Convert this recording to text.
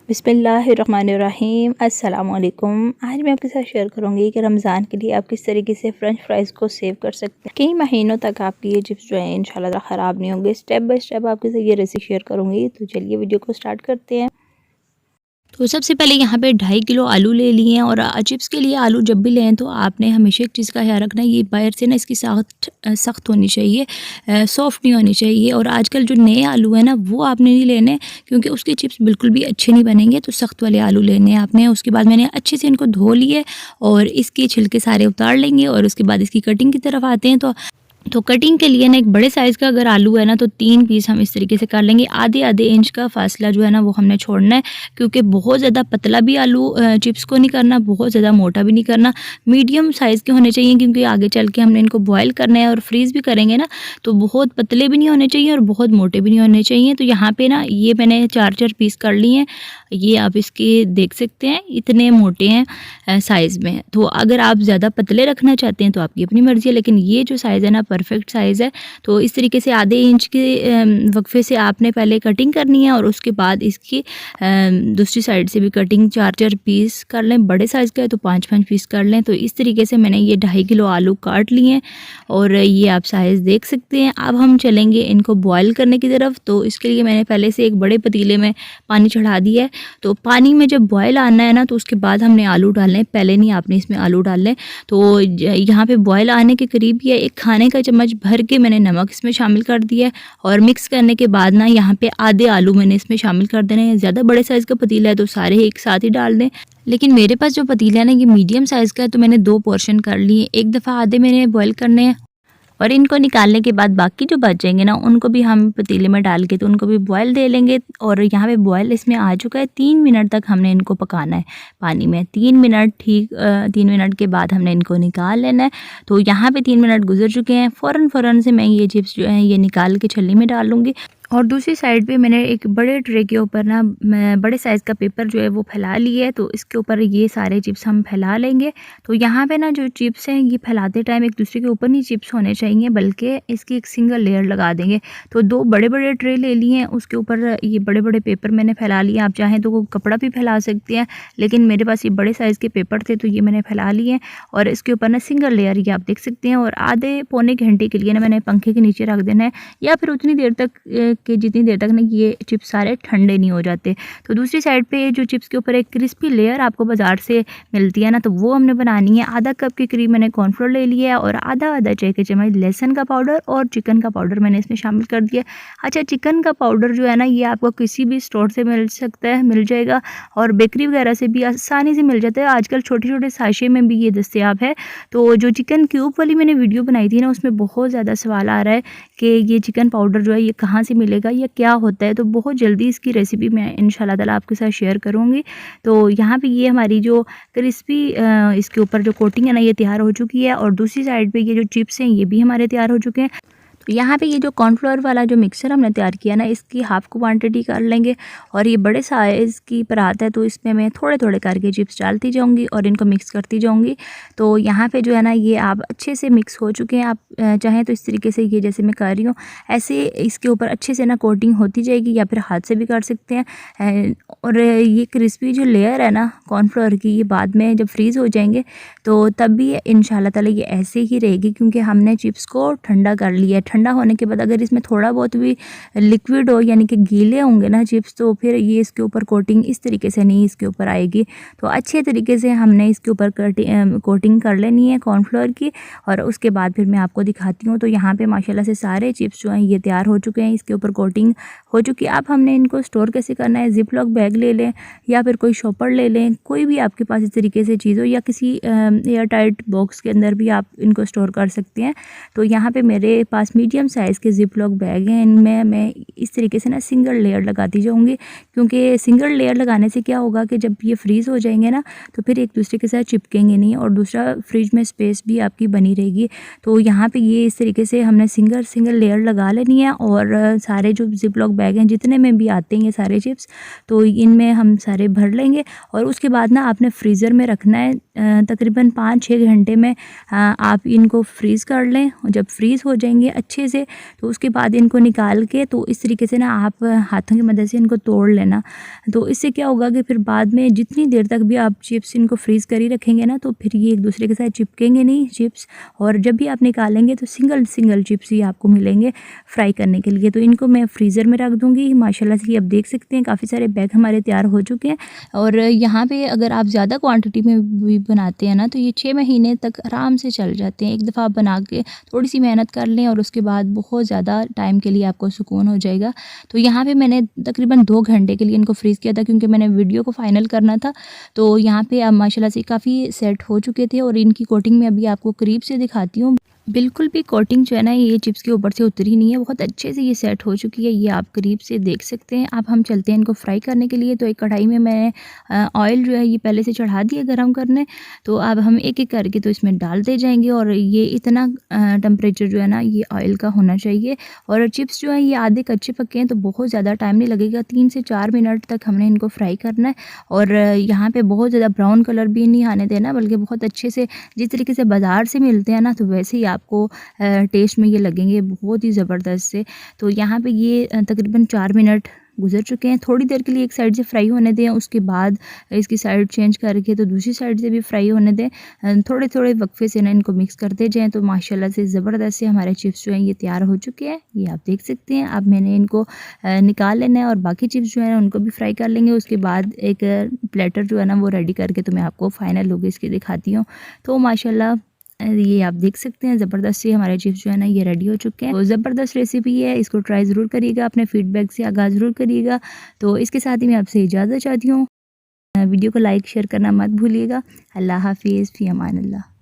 बिस्मिल्लाहिर्रहमानिर्रहीम अस्सलामुअलैकुम। आज मैं आपके साथ शेयर करूंगी कि रमज़ान के लिए आप किस तरीके से फ़्रेंच फ्राइज़ को सेव कर सकते हैं। कई महीनों तक आपकी ये चिप्स जो है इंशाल्लाह ख़राब नहीं होंगे। स्टेप बाय स्टेप आपके साथ ये रेसिपी शेयर करूंगी। तो चलिए वीडियो को स्टार्ट करते हैं। तो सबसे पहले यहाँ पे 2.5 किलो आलू ले लिए हैं। और चिप्स के लिए आलू जब भी लें तो आपने हमेशा एक चीज़ का ख्याल रखना है, ये बाहर से ना इसकी सख्त होनी चाहिए, सॉफ्ट नहीं होनी चाहिए। और आजकल जो नए आलू है ना वो आपने नहीं लेने, क्योंकि उसके चिप्स बिल्कुल भी अच्छे नहीं बनेंगे। तो सख्त वाले आलू लेने हैं आपने। उसके बाद मैंने अच्छे से इनको धो लिए और इसके छिलके सारे उतार लेंगे। और उसके बाद इसकी कटिंग की तरफ आते हैं। तो कटिंग के लिए ना एक बड़े साइज़ का अगर आलू है ना तो 3 पीस हम इस तरीके से कर लेंगे। आधे आधे इंच का फासला जो है ना वो हमने छोड़ना है, क्योंकि बहुत ज़्यादा पतला भी आलू चिप्स को नहीं करना, बहुत ज़्यादा मोटा भी नहीं करना। मीडियम साइज़ के होने चाहिए, क्योंकि आगे चल के हमने इनको बॉयल करना है और फ्रीज़ भी करेंगे ना। तो बहुत पतले भी नहीं होने चाहिए और बहुत मोटे भी नहीं होने चाहिए। तो यहाँ पे ना ये मैंने 4-4 पीस कर लिए हैं। ये आप इसके देख सकते हैं, इतने मोटे हैं साइज़ में। तो अगर आप ज़्यादा पतले रखना चाहते हैं तो आपकी अपनी मर्ज़ी है, लेकिन ये जो साइज़ है ना परफेक्ट साइज़ है। तो इस तरीके से आधे इंच के वक्फे से आपने पहले कटिंग करनी है और उसके बाद इसकी दूसरी साइड से भी कटिंग 4-4 पीस कर लें। बड़े साइज़ का है तो 5-5 पीस कर लें। तो इस तरीके से मैंने ये 2.5 किलो आलू काट लिए हैं और ये आप साइज़ देख सकते हैं। अब हम चलेंगे इनको बॉयल करने की तरफ। तो इसके लिए मैंने पहले से एक बड़े पतीले में पानी चढ़ा दिया है। तो पानी में जब बॉयल आना है ना तो उसके बाद हमने आलू डालने हैं, पहले नहीं आपने इसमें आलू डालने। तो यहाँ पे बॉयल आने के करीब ही है, एक खाने का चम्मच भर के मैंने नमक इसमें शामिल कर दिया है। और मिक्स करने के बाद ना यहाँ पे आधे आलू मैंने इसमें शामिल कर देने हैं। ज़्यादा बड़े साइज़ का पतीला है तो सारे एक साथ ही डाल दें, लेकिन मेरे पास जो पतीला है ना ये मीडियम साइज़ का है तो मैंने 2 पोर्शन कर लिए। एक दफ़ा आधे मैंने बॉयल करने हैं और इनको निकालने के बाद बाकी जो बच जाएंगे ना उनको भी हम पतीले में डाल के तो उनको भी बॉयल दे लेंगे। और यहाँ पे बॉयल इसमें आ चुका है। 3 मिनट तक हमने इनको पकाना है पानी में। 3 मिनट ठीक 3 मिनट के बाद हमने इनको निकाल लेना है। तो यहाँ पे 3 मिनट गुजर चुके हैं। फ़ौरन से मैं ये चिप्स जो हैं ये निकाल के छलनी में डाल लूँगी। और दूसरी साइड पे मैंने एक बड़े ट्रे के ऊपर ना मैं बड़े साइज़ का पेपर जो है वो फैला लिया है। तो इसके ऊपर ये सारे चिप्स हम फैला लेंगे। तो यहाँ पे ना जो चिप्स हैं ये फैलाते टाइम एक दूसरे के ऊपर नहीं चिप्स होने चाहिए, बल्कि इसकी एक सिंगल लेयर लगा देंगे। तो 2 बड़े-बड़े ट्रे ले लिए हैं, उसके ऊपर ये बड़े-बड़े पेपर मैंने फैला लिए। आप चाहें तो वो कपड़ा भी फैला सकते हैं, लेकिन मेरे पास ये बड़े साइज़ के पेपर थे तो ये मैंने फैला लिए हैं। और इसके ऊपर ना सिंगल लेयर ये आप देख सकते हैं। और आधे पौने घंटे के लिए ना मैंने पंखे के नीचे रख देना है, या फिर उतनी देर तक कि जितनी देर तक ना ये चिप्स सारे ठंडे नहीं हो जाते। तो दूसरी साइड पे जो चिप्स के ऊपर एक क्रिस्पी लेयर आपको बाज़ार से मिलती है ना तो वो हमने बनानी है। आधा कप के करीब मैंने कॉर्नफ्लोर ले लिया है और आधा चाय के चम्मच लहसुन का पाउडर और चिकन का पाउडर मैंने इसमें शामिल कर दिया। अच्छा, चिकन का पाउडर जो है ना ये आपको किसी भी स्टोर से मिल सकता है, मिल जाएगा। और बेकरी वगैरह से भी आसानी से मिल जाता है। आजकल छोटे-छोटे साशे में भी ये दस्तयाब है। तो जो चिकन क्यूब वाली मैंने वीडियो बनाई थी ना उसमें बहुत ज़्यादा सवाल आ रहा है कि ये चिकन पाउडर जो है ये कहाँ से मिलेगा या क्या होता है। तो बहुत जल्दी इसकी रेसिपी मैं इंशाल्लाह ताला आपके साथ शेयर करूँगी। तो यहाँ पे ये हमारी जो क्रिस्पी इसके ऊपर जो कोटिंग है ना ये तैयार हो चुकी है। और दूसरी साइड पे ये जो चिप्स हैं ये भी हमारे तैयार हो चुके हैं। तो यहाँ पे ये जो कॉर्नफ्लोर वाला जो मिक्सचर हमने तैयार किया ना इसकी हाफ़ क्वांटिटी कर लेंगे। और ये बड़े साइज़ की परात है तो इसमें मैं थोड़े-थोड़े करके चिप्स डालती जाऊँगी और इनको मिक्स करती जाऊँगी। तो यहाँ पे जो है ना ये आप अच्छे से मिक्स हो चुके हैं। आप चाहें तो इस तरीके से ये जैसे मैं कर रही हूँ ऐसे इसके ऊपर अच्छे से ना कोटिंग होती जाएगी, या फिर हाथ से भी कर सकते हैं। और ये क्रिस्पी जो लेयर है ना कॉर्नफ्लोर की ये बाद में जब फ्रीज़ हो जाएंगे तो तब भी इंशाल्लाह ताला ये ऐसे ही रहेगी, क्योंकि हमने चिप्स को ठंडा कर लिया है। ठंडा होने के बाद अगर इसमें थोड़ा बहुत भी लिक्विड हो यानी कि गीले होंगे ना चिप्स तो फिर ये इसके ऊपर कोटिंग इस तरीके से नहीं इसके ऊपर आएगी। तो अच्छे तरीके से हमने इसके ऊपर कोटिंग कर लेनी है कॉर्नफ्लोर की। और उसके बाद फिर मैं आपको दिखाती हूँ। तो यहाँ पे माशाल्लाह से सारे चिप्स जो हैं ये तैयार हो चुके हैं, इसके ऊपर कोटिंग हो चुकी है। अब हमने इनको स्टोर कैसे करना है, जिप लॉक बैग ले लें या फिर कोई शॉपर ले लें, कोई भी आपके पास इस तरीके से चीज़ हो, या किसी एयर टाइट बॉक्स के अंदर भी आप इनको स्टोर कर सकते हैं। तो यहाँ पे मेरे पास मीडियम साइज़ के जिप लॉक बैग हैं, इनमें मैं इस तरीके से ना सिंगल लेयर लगाती जाऊँगी, क्योंकि सिंगल लेयर लगाने से क्या होगा कि जब ये फ्रीज़ हो जाएंगे ना तो फिर एक दूसरे के साथ चिपकेंगे नहीं और दूसरा फ्रिज में स्पेस भी आपकी बनी रहेगी। तो यहाँ पे ये इस तरीके से हमने सिंगल लेयर लगा लेनी है। और सारे जो जिप लॉक बैग हैं जितने में भी आते हैं ये सारे चिप्स तो इनमें हम सारे भर लेंगे। और उसके बाद ना आपने फ्रीज़र में रखना है तकरीबन 5-6 घंटे में आप इनको फ्रीज़ कर लें। जब फ्रीज़ हो जाएंगे अच्छे अच्छे से। तो उसके बाद इनको निकाल के तो इस तरीके से ना आप हाथों की मदद से इनको तोड़ लेना। तो इससे क्या होगा कि फिर बाद में जितनी देर तक भी आप चिप्स इनको फ्रीज़ कर ही रखेंगे ना, तो फिर ये एक दूसरे के साथ चिपकेंगे नहीं चिप्स, और जब भी आप निकालेंगे तो सिंगल सिंगल चिप्स ही आपको मिलेंगे फ्राई करने के लिए। तो इनको मैं फ्रीज़र में रख दूँगी। माशाल्लाह से ये आप देख सकते हैं काफ़ी सारे बैग हमारे तैयार हो चुके हैं। और यहाँ पे अगर आप ज़्यादा क्वांटिटी में भी बनाते हैं ना, तो ये 6 महीने तक आराम से चल जाते हैं। एक दफ़ा आप बना के थोड़ी सी मेहनत कर लें और उसके बाद बहुत ज़्यादा टाइम के लिए आपको सुकून हो जाएगा। तो यहाँ पे मैंने तकरीबन 2 घंटे के लिए इनको फ्रीज़ किया था, क्योंकि मैंने वीडियो को फ़ाइनल करना था। तो यहाँ पे अब माशाल्लाह से काफ़ी सेट हो चुके थे, और इनकी कोटिंग मैं अभी आपको करीब से दिखाती हूँ। बिल्कुल भी कोटिंग जो है ना ये चिप्स के ऊपर से उतरी नहीं है, बहुत अच्छे से ये सेट हो चुकी है, ये आप करीब से देख सकते हैं। अब हम चलते हैं इनको फ्राई करने के लिए। तो एक कढ़ाई में मैंने ऑयल जो है ये पहले से चढ़ा दिया गरम करने। तो अब हम एक एक करके तो इसमें डालते जाएंगे, और ये इतना टेम्परेचर जो है ना ये ऑयल का होना चाहिए। और चिप्स जो है ये आधे कच्चे पक्के हैं, तो बहुत ज़्यादा टाइम नहीं लगेगा, 3 से 4 मिनट तक हमने इनको फ्राई करना है। और यहाँ पे बहुत ज़्यादा ब्राउन कलर भी नहीं आने देना, बल्कि बहुत अच्छे से जिस तरीके से बाज़ार से मिलते हैं ना, तो वैसे ही आपको टेस्ट में ये लगेंगे बहुत ही ज़बरदस्त से। तो यहाँ पे ये तकरीबन 4 मिनट गुजर चुके हैं। थोड़ी देर के लिए एक साइड से फ्राई होने दें, उसके बाद इसकी साइड चेंज करके तो दूसरी साइड से भी फ्राई होने दें। थोड़े थोड़े वक्फे से ना इनको मिक्स करते जाएँ। तो माशाल्लाह से ज़बरदस्त से हमारे चिप्स जो हैं ये तैयार हो चुके हैं, ये आप देख सकते हैं। अब मैंने इनको निकाल लेना है, और बाकी चिप्स जो है उनको भी फ्राई कर लेंगे। उसके बाद एक प्लेटर जो है ना वो रेडी करके तो मैं आपको फाइनल लुक इसकी दिखाती हूँ। तो माशाल्लाह ये आप देख सकते हैं ज़बरदस्त से हमारे चिप्स जो है ना ये रेडी हो चुके हैं। तो ज़बरदस्त रेसिपी है, इसको ट्राई ज़रूर करिएगा, अपने फीडबैक से आगाज़ ज़रूर करिएगा। तो इसके साथ ही मैं आपसे इजाज़त चाहती हूँ। वीडियो को लाइक शेयर करना मत भूलिएगा। अल्लाह हाफ़िज़, फ़ी अमान अल्लाह।